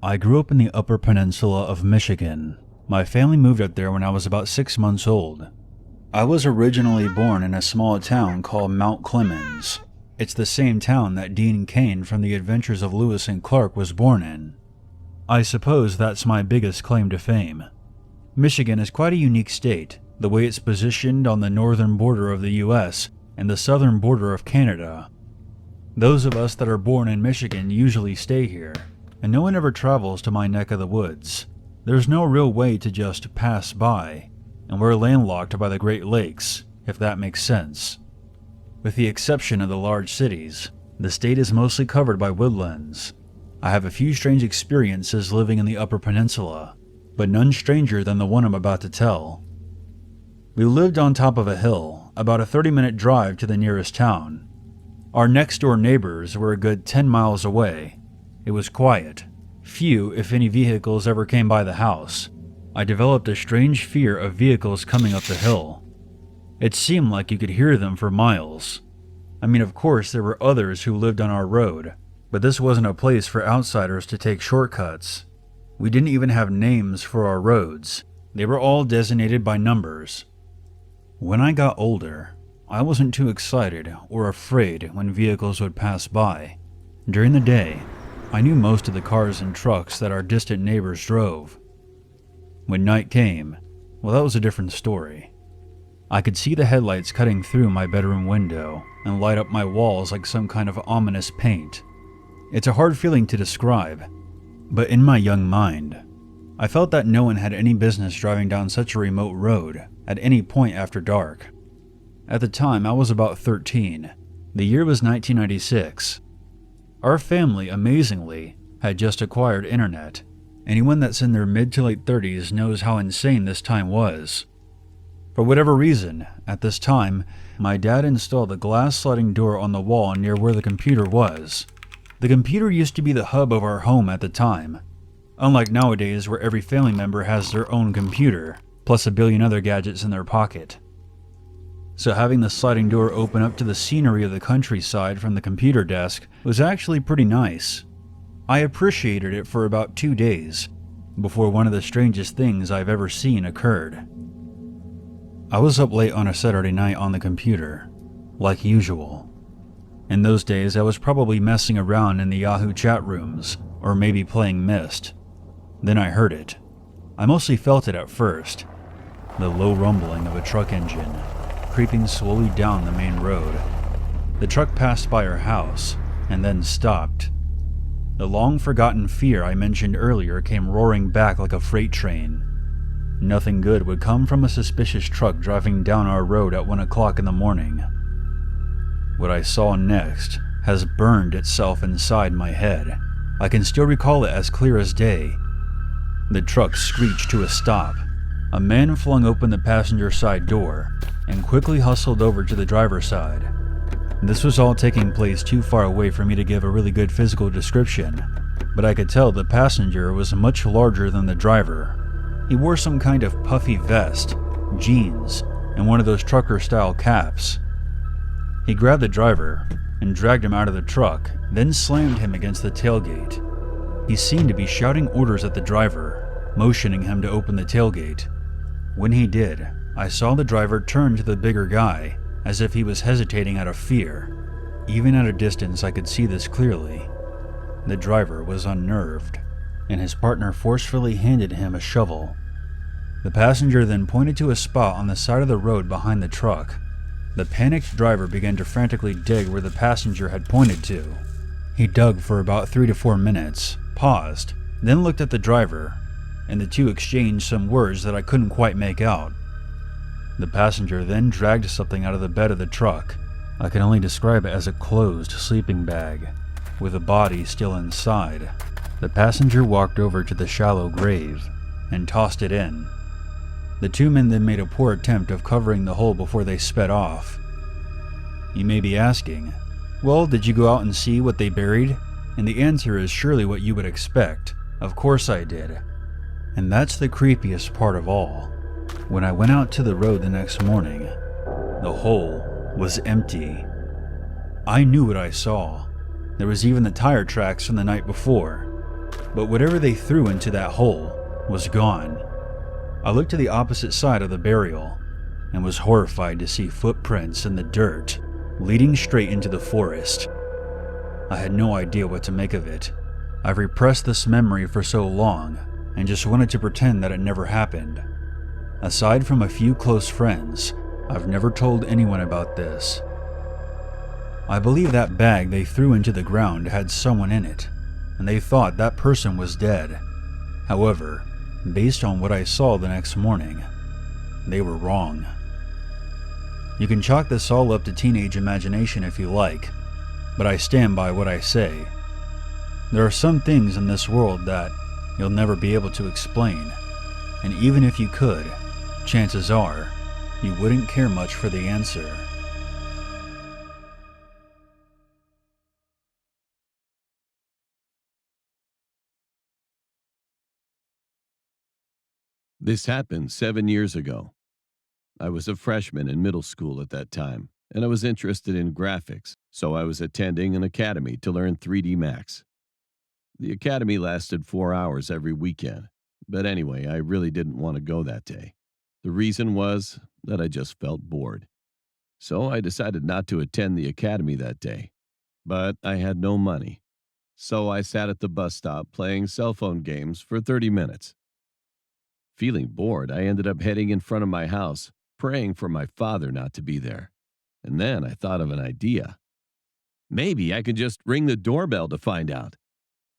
I grew up in the Upper Peninsula of Michigan. My family moved up there when I was about 6 months old. I was originally born in a small town called Mount Clemens. It's the same town that Dean Cain from The Adventures of Lewis and Clark was born in. I suppose that's my biggest claim to fame. Michigan is quite a unique state, the way it's positioned on the northern border of the US and the southern border of Canada. Those of us that are born in Michigan usually stay here, and no one ever travels to my neck of the woods. There's no real way to just pass by, and we're landlocked by the Great Lakes, if that makes sense. With the exception of the large cities, the state is mostly covered by woodlands. I have a few strange experiences living in the Upper Peninsula, but none stranger than the one I'm about to tell. We lived on top of a hill, about a 30-minute drive to the nearest town. Our next-door neighbors were a good 10 miles away. It was quiet. Few, if any, vehicles ever came by the house. I developed a strange fear of vehicles coming up the hill. It seemed like you could hear them for miles. I mean, of course, there were others who lived on our road, but this wasn't a place for outsiders to take shortcuts. We didn't even have names for our roads. They were all designated by numbers. When I got older, I wasn't too excited or afraid when vehicles would pass by. During the day, I knew most of the cars and trucks that our distant neighbors drove. When night came, well, that was a different story. I could see the headlights cutting through my bedroom window and light up my walls like some kind of ominous paint. It's a hard feeling to describe, but in my young mind, I felt that no one had any business driving down such a remote road at any point after dark. At the time, I was about 13. The year was 1996. Our family, amazingly, had just acquired internet. Anyone that's in their mid to late 30s knows how insane this time was. For whatever reason, at this time, my dad installed a glass sliding door on the wall near where the computer was. The computer used to be the hub of our home at the time, unlike nowadays where every family member has their own computer, plus a billion other gadgets in their pocket. So having the sliding door open up to the scenery of the countryside from the computer desk was actually pretty nice. I appreciated it for about 2 days, before one of the strangest things I've ever seen occurred. I was up late on a Saturday night on the computer, like usual. In those days, I was probably messing around in the Yahoo chat rooms, or maybe playing Myst. Then I heard it. I mostly felt it at first, the low rumbling of a truck engine, creeping slowly down the main road. The truck passed by our house, and then stopped. The long-forgotten fear I mentioned earlier came roaring back like a freight train. Nothing good would come from a suspicious truck driving down our road at 1 o'clock in the morning. What I saw next has burned itself inside my head. I can still recall it as clear as day. The truck screeched to a stop. A man flung open the passenger side door and quickly hustled over to the driver's side. This was all taking place too far away for me to give a really good physical description, but I could tell the passenger was much larger than the driver. He wore some kind of puffy vest, jeans, and one of those trucker-style caps. He grabbed the driver and dragged him out of the truck, then slammed him against the tailgate. He seemed to be shouting orders at the driver, motioning him to open the tailgate. When he did, I saw the driver turn to the bigger guy, as if he was hesitating out of fear. Even at a distance, I could see this clearly. The driver was unnerved, and his partner forcefully handed him a shovel. The passenger then pointed to a spot on the side of the road behind the truck. The panicked driver began to frantically dig where the passenger had pointed to. He dug for about 3 to 4 minutes, paused, then looked at the driver, and the two exchanged some words that I couldn't quite make out. The passenger then dragged something out of the bed of the truck. I can only describe it as a closed sleeping bag, with a body still inside. The passenger walked over to the shallow grave and tossed it in. The two men then made a poor attempt of covering the hole before they sped off. You may be asking, well, did you go out and see what they buried? And the answer is surely what you would expect. Of course I did. And that's the creepiest part of all. When I went out to the road the next morning, the hole was empty. I knew what I saw. There was even the tire tracks from the night before. but whatever they threw into that hole was gone. I looked to the opposite side of the burial and was horrified to see footprints in the dirt leading straight into the forest. I had no idea what to make of it. I've repressed this memory for so long and just wanted to pretend that it never happened. Aside from a few close friends, I've never told anyone about this. I believe that bag they threw into the ground had someone in it, and they thought that person was dead. However, based on what I saw the next morning, they were wrong. You can chalk this all up to teenage imagination if you like, but I stand by what I say. There are some things in this world that you'll never be able to explain, and even if you could, chances are you wouldn't care much for the answer. This happened 7 years ago. I was a freshman in middle school at that time, and I was interested in graphics, so I was attending an academy to learn 3D Max. The academy lasted 4 hours every weekend, but anyway, I really didn't want to go that day. The reason was that I just felt bored. So I decided not to attend the academy that day, but I had no money. So I sat at the bus stop playing cell phone games for 30 minutes. Feeling bored, I ended up heading in front of my house, praying for my father not to be there. And then I thought of an idea. Maybe I could just ring the doorbell to find out.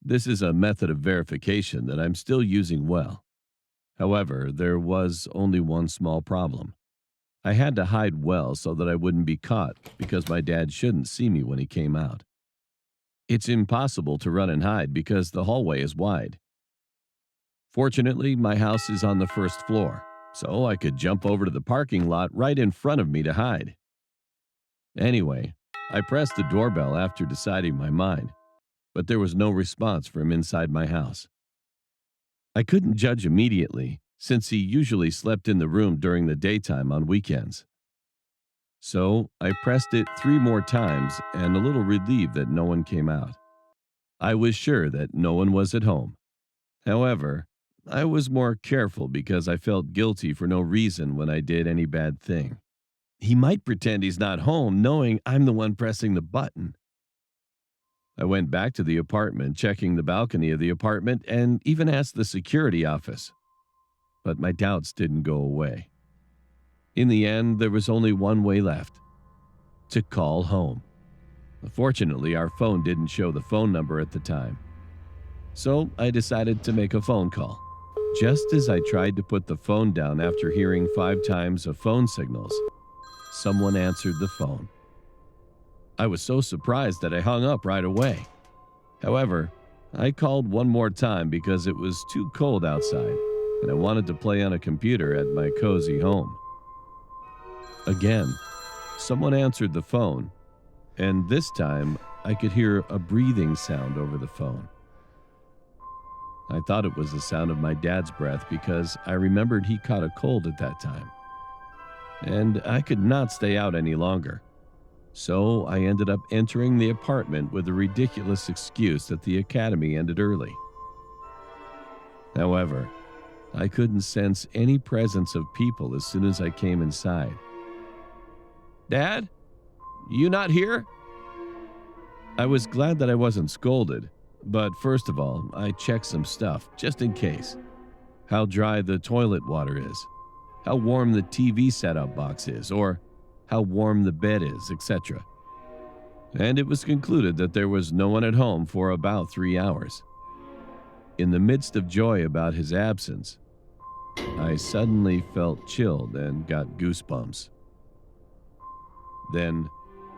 This is a method of verification that I'm still using well. However, there was only one small problem. I had to hide well so that I wouldn't be caught because my dad shouldn't see me when he came out. It's impossible to run and hide because the hallway is wide. Fortunately, my house is on the first floor, so I could jump over to the parking lot right in front of me to hide. Anyway, I pressed the doorbell after deciding my mind, but there was no response from inside my house. I couldn't judge immediately, since he usually slept in the room during the daytime on weekends. So I pressed it 3 more times and a little relieved that no one came out. I was sure that no one was at home. However, I was more careful because I felt guilty for no reason when I did any bad thing. He might pretend he's not home knowing I'm the one pressing the button. I went back to the apartment, checking the balcony of the apartment, and even asked the security office. But my doubts didn't go away. In the end, there was only one way left: to call home. Fortunately, our phone didn't show the phone number at the time. So I decided to make a phone call. Just as I tried to put the phone down after hearing 5 times of phone signals, someone answered the phone. I was so surprised that I hung up right away. However, I called one more time because it was too cold outside and I wanted to play on a computer at my cozy home. Again, someone answered the phone, and this time I could hear a breathing sound over the phone. I thought it was the sound of my dad's breath because I remembered he caught a cold at that time. And I could not stay out any longer. So I ended up entering the apartment with a ridiculous excuse that the academy ended early. However, I couldn't sense any presence of people as soon as I came inside. "Dad? You not here?" I was glad that I wasn't scolded. But first of all, I checked some stuff, just in case. How dry the toilet water is, how warm the TV setup box is, or how warm the bed is, etc. And it was concluded that there was no one at home for about 3 hours. In the midst of joy about his absence, I suddenly felt chilled and got goosebumps. Then,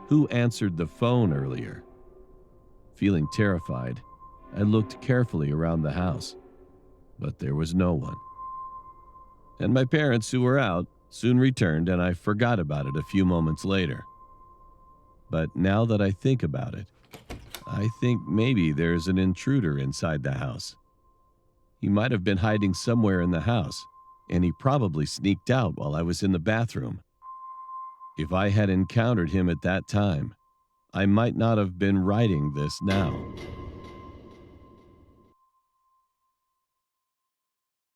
who answered the phone earlier? Feeling terrified, I looked carefully around the house, but there was no one. And my parents, who were out, soon returned, and I forgot about it a few moments later. But now that I think about it, I think maybe there's an intruder inside the house. He might have been hiding somewhere in the house, and he probably sneaked out while I was in the bathroom. If I had encountered him at that time, I might not have been writing this now.